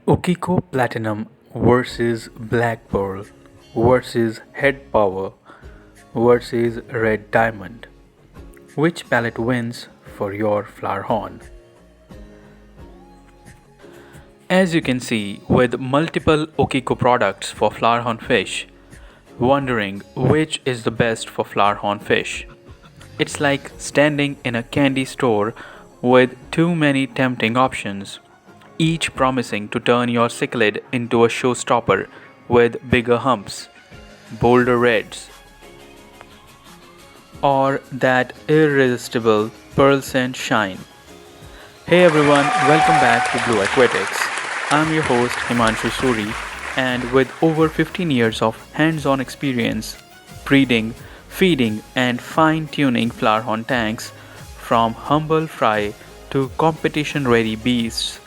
Okiko Platinum versus Black Pearl versus Head Power versus Red Diamond. Which palette wins for your Flowerhorn? As you can see, with multiple Okiko products for Flowerhorn fish, wondering which is the best for Flowerhorn fish. It's like standing in a candy store with too many tempting options, each promising to turn your cichlid into a showstopper with bigger humps, bolder reds, or that irresistible pearl scent shine. Hey everyone, welcome back to Blue Aquatics. I'm your host Himanshu Suri, and with over 15 years of hands-on experience breeding, feeding and fine-tuning flowerhorn tanks from humble fry to competition-ready beasts,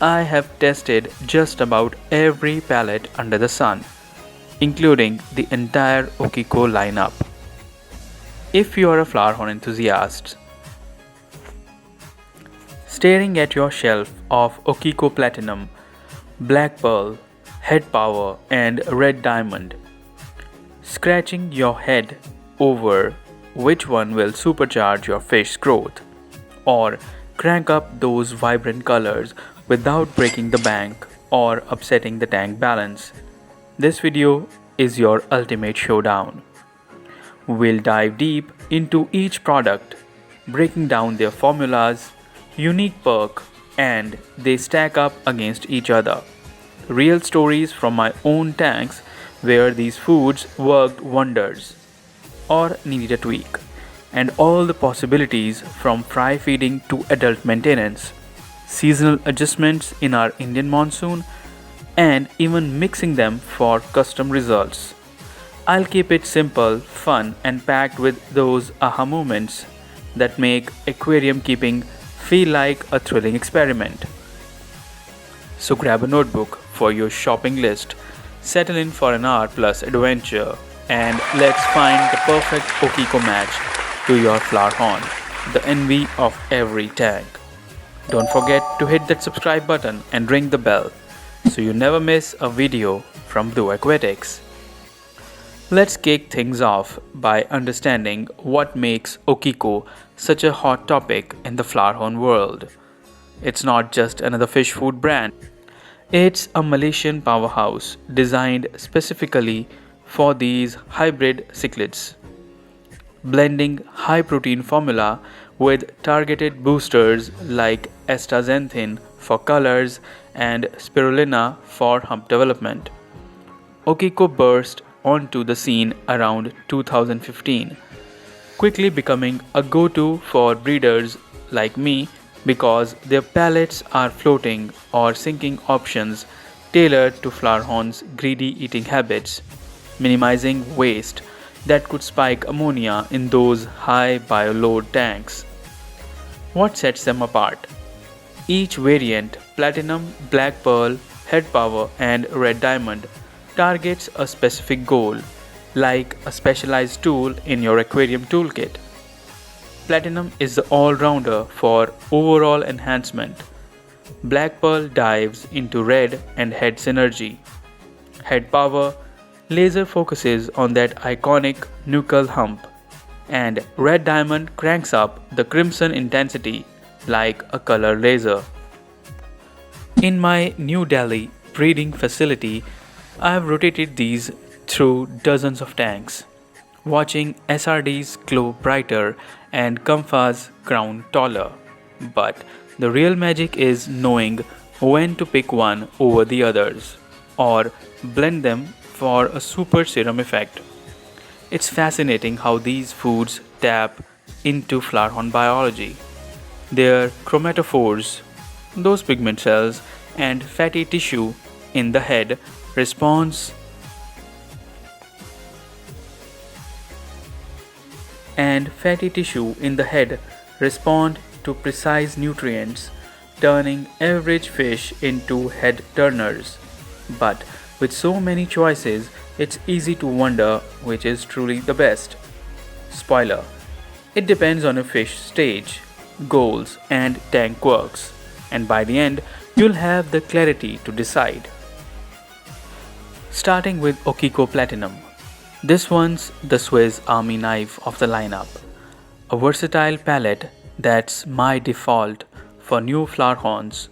I have tested just about every palette under the sun, including the entire Okiko lineup. If you are a flowerhorn enthusiast, staring at your shelf of Okiko Platinum, Black Pearl, Head Power, and Red Diamond, scratching your head over which one will supercharge your fish's growth, or crank up those vibrant colors without breaking the bank or upsetting the tank balance, this video is your ultimate showdown. We'll dive deep into each product, breaking down their formulas, unique perk, and they stack up against each other. Real stories from my own tanks where these foods worked wonders or needed a tweak, and all the possibilities from fry feeding to adult maintenance, seasonal adjustments in our Indian monsoon, and even mixing them for custom results. I'll keep it simple, fun, and packed with those aha moments that make aquarium keeping feel like a thrilling experiment. So grab a notebook for your shopping list, settle in for an hour plus adventure, and let's find the perfect Okiko match to your Flowerhorn, the envy of every tank. Don't forget to hit that subscribe button and ring the bell so you never miss a video from Blue Aquatics. Let's kick things off by understanding what makes Okiko such a hot topic in the Flowerhorn world. It's not just another fish food brand. It's a Malaysian powerhouse designed specifically for these hybrid cichlids, blending high protein formula with targeted boosters like astaxanthin for colors and spirulina for hump development. Okiko burst onto the scene around 2015, quickly becoming a go-to for breeders like me because their palettes are floating or sinking options tailored to flowerhorns' greedy eating habits, minimizing waste that could spike ammonia in those high bioload tanks. What sets them apart? Each variant, Platinum, Black Pearl, Head Power, and Red Diamond, targets a specific goal, like a specialized tool in your aquarium toolkit. Platinum is the all-rounder for overall enhancement. Black Pearl dives into red and head synergy. Head Power laser focuses on that iconic nuchal hump, and Red Diamond cranks up the crimson intensity like a color laser. In my New Delhi breeding facility, I have rotated these through dozens of tanks, watching SRDs glow brighter and Comfas crown taller. But the real magic is knowing when to pick one over the others, or blend them for a super serum effect. It's fascinating how these foods tap into flowerhorn biology. Their chromatophores, those pigment cells, and fatty tissue in the head responds respond to precise nutrients, turning average fish into head turners. But with so many choices, it's easy to wonder which is truly the best. Spoiler: it depends on a fish stage, goals, and tank quirks, and by the end, you'll have the clarity to decide. Starting with Okiko Platinum. This one's the Swiss Army knife of the lineup. A versatile palette that's my default for new Flowerhorns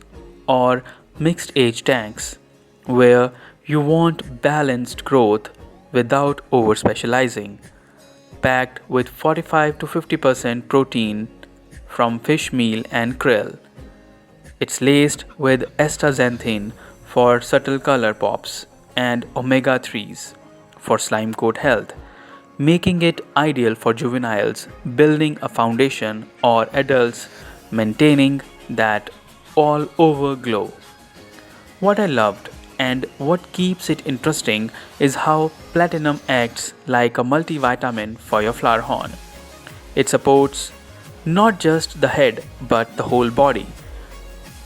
or mixed age tanks where you want balanced growth without over specializing. Packed with 45 to 50% protein from fish meal and krill. It's laced with astaxanthin for subtle color pops and omega 3s for slime coat health, making it ideal for juveniles building a foundation or adults maintaining that all over glow. What I loved and what keeps it interesting is how platinum acts like a multivitamin for your flower horn. It supports not just the head but the whole body,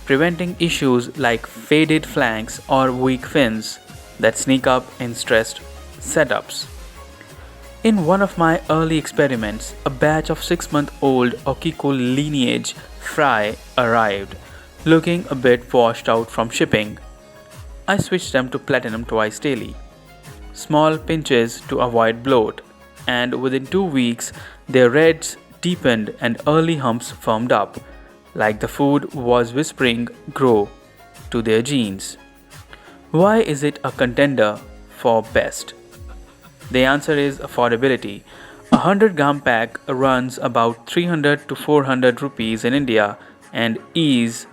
preventing issues like faded flanks or weak fins that sneak up in stressed setups. In one of my early experiments, a batch of 6-month-old Okiko lineage fry arrived, looking a bit washed out from shipping. I switched them to platinum twice daily, small pinches to avoid bloat, and within 2 weeks their reds deepened and early humps firmed up, like the food was whispering grow to their genes. Why is it a contender for best? The answer is affordability. A 100-gram pack runs about 300 to 400 rupees in India and is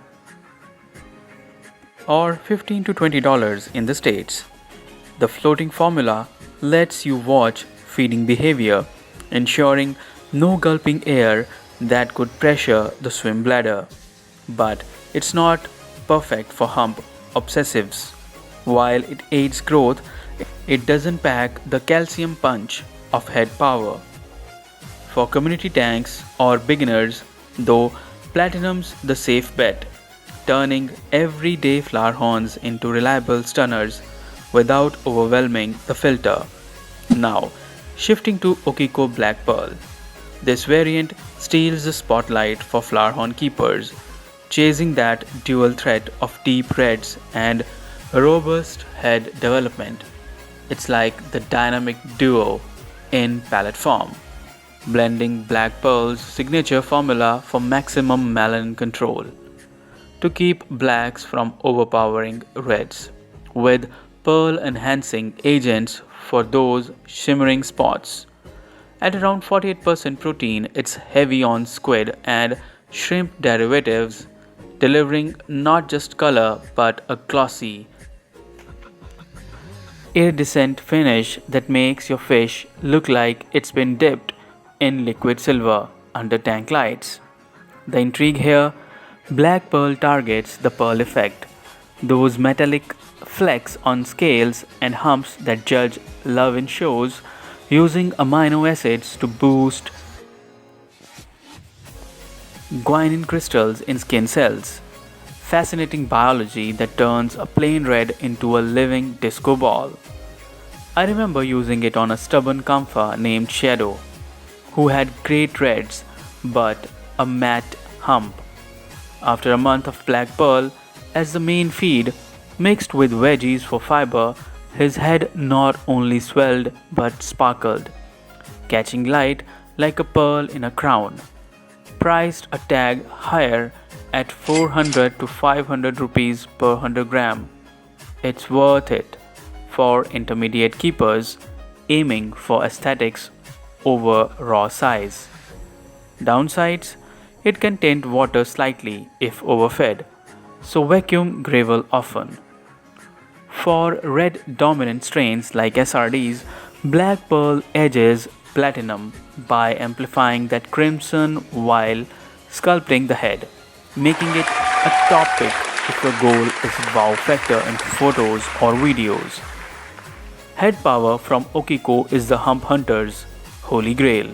or $15 to $20 in the States. The floating formula lets you watch feeding behavior, ensuring no gulping air that could pressure the swim bladder. But it's not perfect for hump obsessives. While it aids growth, it doesn't pack the calcium punch of head power. For community tanks or beginners, though, platinum's the safe bet, turning everyday flower horns into reliable stunners without overwhelming the filter. Now, shifting to Okiko Black Pearl. This variant steals the spotlight for flower horn keepers, chasing that dual threat of deep reds and robust head development. It's like the dynamic duo in palette form, blending Black Pearl's signature formula for maximum melanin control to keep blacks from overpowering reds, with pearl enhancing agents for those shimmering spots. At around 48% protein, it's heavy on squid and shrimp derivatives, delivering not just color but a glossy, iridescent finish that makes your fish look like it's been dipped in liquid silver under tank lights. The intrigue here: Black Pearl targets the pearl effect, those metallic flecks on scales and humps that judge love in shows, using amino acids to boost guanine crystals in skin cells. Fascinating biology that turns a plain red into a living disco ball. I remember using it on a stubborn Kampha named Shadow, who had great reds but a matte hump. After a month of Black Pearl as the main feed, mixed with veggies for fiber, his head not only swelled but sparkled, catching light like a pearl in a crown. Priced a tag higher at 400 to 500 rupees per 100 gram. It's worth it for intermediate keepers aiming for aesthetics over raw size. Downsides: it can taint water slightly if overfed, so vacuum gravel often. For red dominant strains like SRDs, Black Pearl edges platinum by amplifying that crimson while sculpting the head, making it a top pick if your goal is wow factor in photos or videos. Head power from Okiko is the Hump Hunter's holy grail,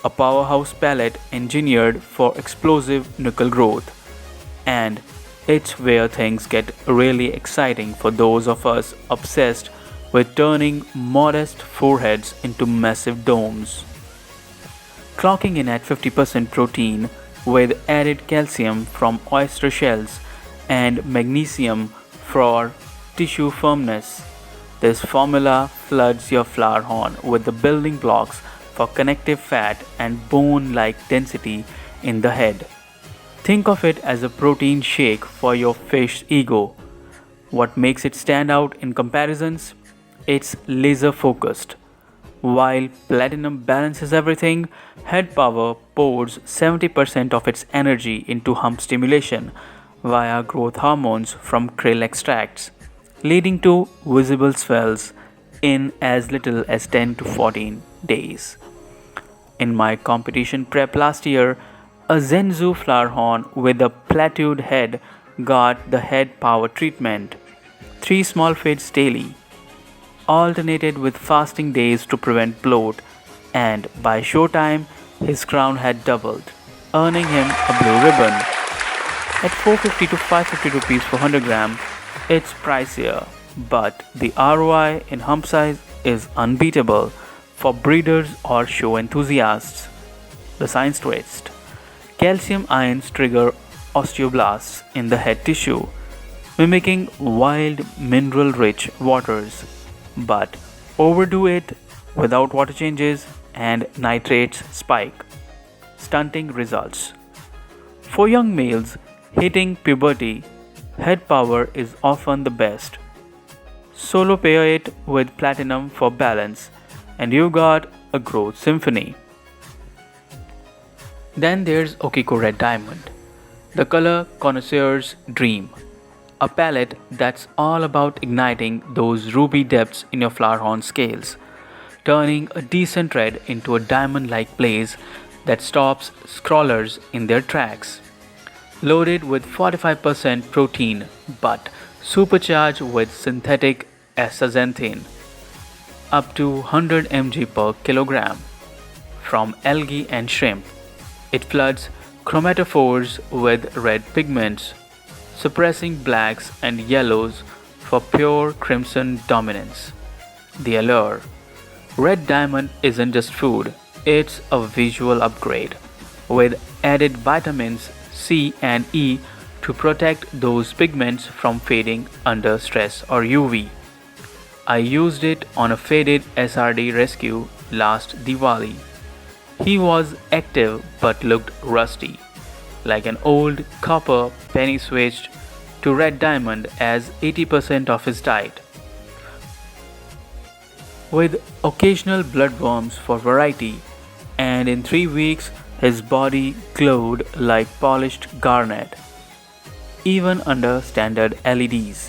a powerhouse palette engineered for explosive knuckle growth, and it's where things get really exciting for those of us obsessed with turning modest foreheads into massive domes. Clocking in at 50% protein with added calcium from oyster shells and magnesium for tissue firmness. This formula floods your flower horn with the building blocks for connective fat and bone like density in the head. Think of it as a protein shake for your fish ego. What makes it stand out in comparisons? It's laser focused. While Platinum balances everything, Head Power pours 70% of its energy into hump stimulation via growth hormones from krill extracts, leading to visible swells in as little as 10 to 14 days. In my competition prep last year, a Zenzu flower horn with a plateaued head got the head power treatment. 3 small feeds daily, alternated with fasting days to prevent bloat, and by showtime, his crown had doubled, earning him a blue ribbon. At 450 to 550 rupees per 100 gram, it's pricier, but the ROI in hump size is unbeatable for breeders or show enthusiasts. The science twist: calcium ions trigger osteoblasts in the head tissue, mimicking wild mineral rich waters, but overdo it without water changes and nitrates spike, stunting results. For young males hitting puberty, head power is often the best. Solo pair it with platinum for balance, and you got a growth symphony. Then there's Okiko Red Diamond, the color connoisseur's dream. A palette that's all about igniting those ruby depths in your flower horn scales, turning a decent red into a diamond like blaze that stops scrollers in their tracks. Loaded with 45% protein but supercharged with synthetic astaxanthin, up to 100 mg per kilogram from algae and shrimp. It floods chromatophores with red pigments, suppressing blacks and yellows for pure crimson dominance. The allure: Red Diamond isn't just food, it's a visual upgrade, with added vitamins C and E to protect those pigments from fading under stress or UV. I used it on a faded SRD rescue last Diwali. He was active but looked rusty, like an old copper penny switched to red diamond as 80% of his diet. With occasional bloodworms for variety, and in 3 weeks his body glowed like polished garnet, even under standard LEDs.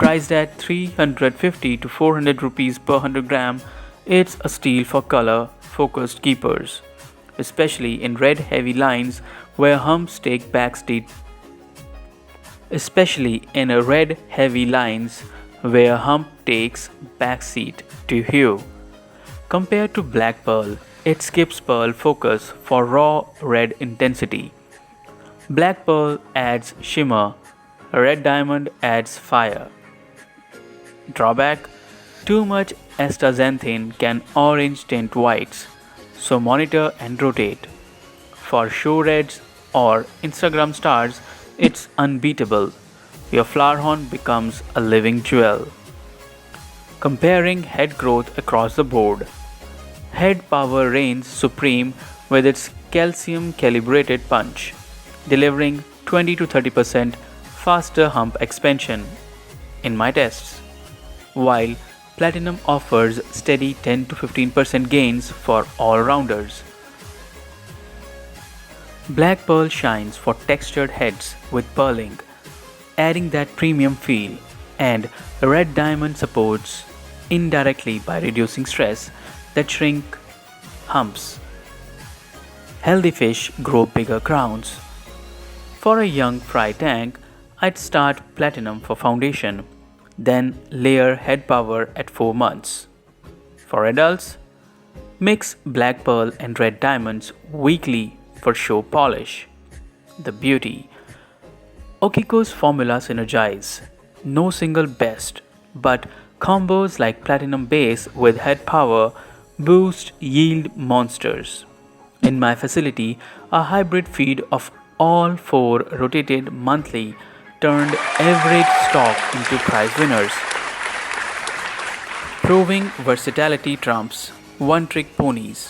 Priced at 350 to 400 rupees per 100 gram, it's a steal for color focused keepers, especially in red heavy lines where humps take backseat especially in a red heavy lines where hump takes backseat to hue. Compared to black pearl, it skips pearl focus for raw red intensity. Black pearl adds shimmer, red diamond adds fire. Drawback: too much astaxanthin can orange tint whites, so monitor and rotate. For show reds or Instagram stars, it's unbeatable. Your flower horn becomes a living jewel. Comparing head growth across the board, head power reigns supreme with its calcium calibrated punch, delivering 20 to 30% faster hump expansion in my tests, while Platinum offers steady 10 to 15% gains for all rounders. Black pearl shines for textured heads with pearling, adding that premium feel, and red diamond supports indirectly by reducing stress that shrink humps. Healthy fish grow bigger crowns. For a young fry tank, I'd start Platinum for foundation, then layer head power at 4 months. For adults, mix black pearl and red diamonds weekly for show polish. The beauty: Okiko's formula synergize. No single best, but combos like Platinum base with head power boost yield monsters. In my facility, a hybrid feed of all 4 rotated monthly turned average stock into prize winners, proving versatility trumps one-trick ponies.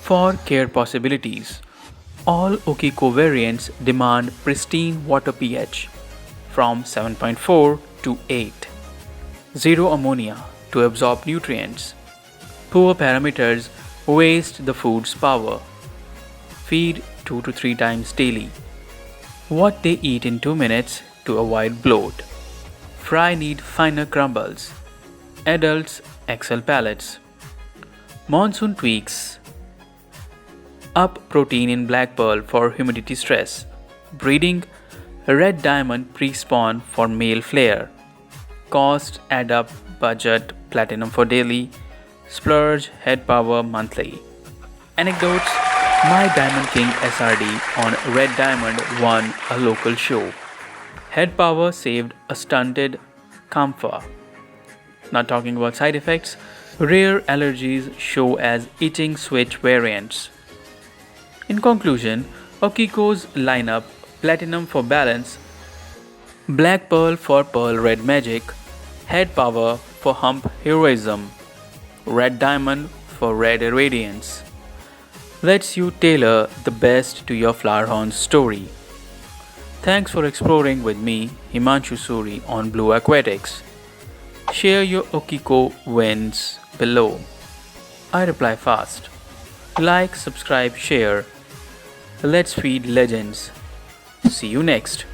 For care possibilities, all Okiko variants demand pristine water pH from 7.4 to 8, zero ammonia to absorb nutrients. Poor parameters waste the food's power. Feed 2 to 3 times daily. What they eat in 2 minutes to avoid bloat. Fry need finer crumbles. Adults excel pellets. Monsoon tweaks. Up protein in black pearl for humidity stress. Breeding red diamond pre-spawn for male flare. Cost add up budget platinum for daily. Splurge head power monthly. Anecdotes: my Diamond King SRD on Red Diamond won a local show. Head power saved a stunted Kamfa. Not talking about side effects, rare allergies show as eating switch variants. In conclusion, Okiko's lineup: Platinum for balance, Black Pearl for Pearl Red Magic, Head Power for Hump Heroism, Red Diamond for Red Radiance, lets you tailor the best to your Flowerhorn story. Thanks for exploring with me, Himanshu Suri, on Blue Aquatics. Share your Okiko wins below. I reply fast. Like, subscribe, share. Let's feed legends. See you next.